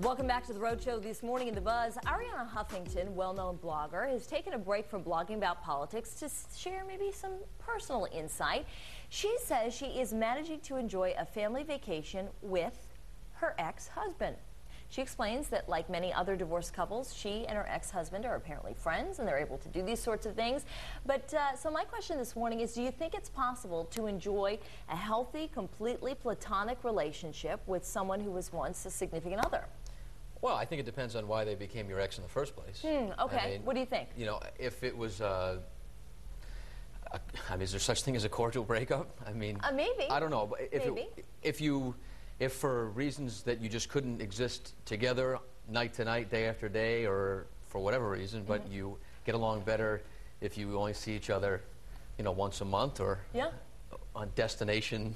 Welcome back to The Rhode Show. This morning in The Buzz, Arianna Huffington, well-known blogger, has taken a break from blogging about politics to share maybe some personal insight. She says she is managing to enjoy a family vacation with her ex-husband. She explains that, like many other divorced couples, she and her ex-husband are apparently friends and they're able to do these sorts of things. But so my question this morning is, do you think it's possible to enjoy a healthy, completely platonic relationship with someone who was once a significant other? Well, I think it depends on why they became your ex in the first place. Okay. I mean, what do you think? You know, if it was, I mean, is there such thing as a cordial breakup? I mean, maybe. I don't know. But Maybe. if for reasons that you just couldn't exist together night to night, day after day, or for whatever reason, but you get along better if you only see each other, you know, once a month or on destination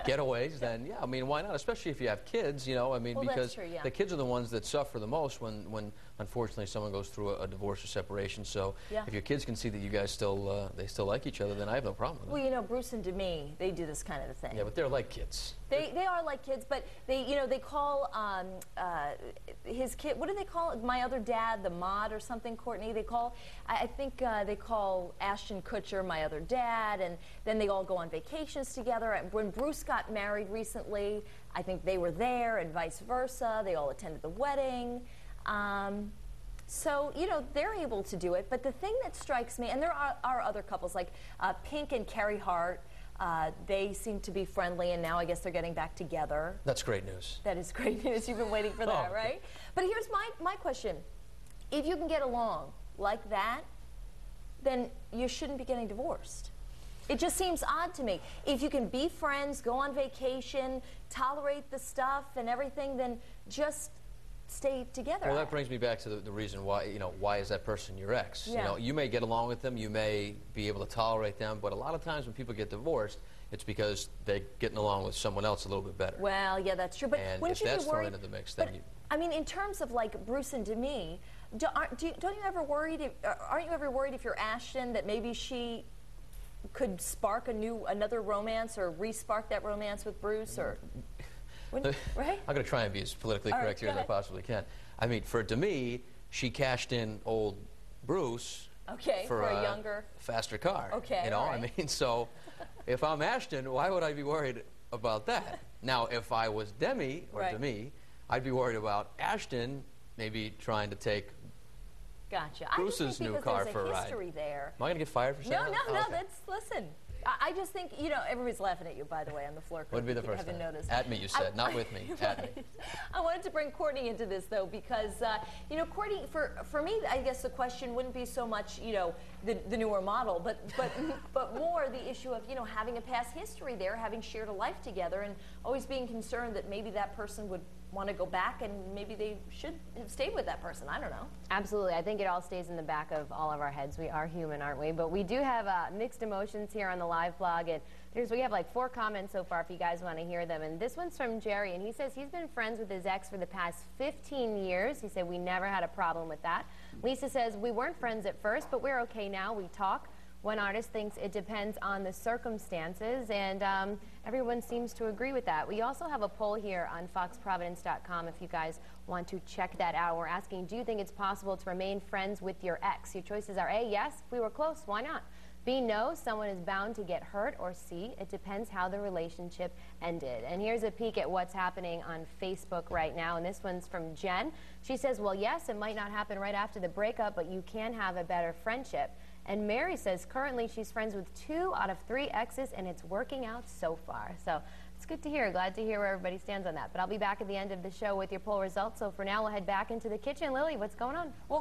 getaways, then I mean, why not? Especially if you have kids, you know, I mean, because the kids are the ones that suffer the most when unfortunately someone goes through a divorce or separation. So if your kids can see that you guys still they still like each other, then I have no problem with it. Well, you know, Bruce and Demi, they do this kind of a thing. Yeah, but they're like kids. They are like kids, but they call his kid, what do they call it? My other dad, the mod or something, Courtney. They call, I think they call Ashton Kutcher my other dad, and then they all go on vacations together. And when Bruce got married recently, I think they were there, and vice versa. They all attended the wedding. So, you know, they're able to do it. But the thing that strikes me, and there are other couples like Pink and Carrie Hart, they seem to be friendly, and now I guess they're getting back together. That's great news. That is great news. You've been waiting for that, right? But here's my question. If you can get along like that, then you shouldn't be getting divorced. It just seems odd to me. If you can be friends, go on vacation, tolerate the stuff and everything, then just stay together. Well, that brings me back to the reason why, you know, why is that person your ex? You know, you may get along with them, you may be able to tolerate them, but a lot of times when people get divorced, it's because they're getting along with someone else a little bit better. Well, yeah, that's true. But and wouldn't if you that's be worried? thrown into the mix, then I mean, in terms of like Bruce and Demi, don't you ever worried? Aren't you ever worried if you're Ashton that maybe she could spark another romance or re-spark that romance with Bruce, or right? I'm going to try and be as politically correct here as I possibly can. I mean, for Demi, she cashed in old Bruce for a younger, faster car. You know, I mean, so if I'm Ashton, why would I be worried about that? Now, if I was Demi or Demi, I'd be worried about Ashton maybe trying to take Bruce's new car for a ride. There. Am I going to get fired for saying that? No, that's, listen. I just think, you know, everybody's laughing at you, by the way, on the floor. Would be the first time. Noticed. At me, you said, not with me. At me. I wanted to bring Courtney into this, though, because, you know, Courtney, for me, I guess the question wouldn't be so much, you know, the newer model, but more the issue of, you know, having a past history there, having shared a life together, and always being concerned that maybe that person would want to go back, and maybe they should have stayed with that person. I don't know. Absolutely. I think it all stays in the back of all of our heads. We are human, aren't we? But we do have mixed emotions here on the live blog, and we have like 4 comments so far if you guys want to hear them. And this one's from Jerry, and he says he's been friends with his ex for the past 15 years. He said we never had a problem with that. Lisa says we weren't friends at first, but we're okay now. We talk. One artist thinks it depends on the circumstances, and everyone seems to agree with that. We also have a poll here on foxprovidence.com if you guys want to check that out. We're asking, do you think it's possible to remain friends with your ex? Your choices are A, yes, if we were close, why not? B, no, someone is bound to get hurt, or C, it depends how the relationship ended. And here's a peek at what's happening on Facebook right now, and this one's from Jen. She says, well, yes, it might not happen right after the breakup, but you can have a better friendship. And Mary says currently she's friends with 2 out of 3 exes, and it's working out so far. So it's good to hear. Glad to hear where everybody stands on that. But I'll be back at the end of the show with your poll results. So for now, we'll head back into the kitchen. Lily, what's going on? Well,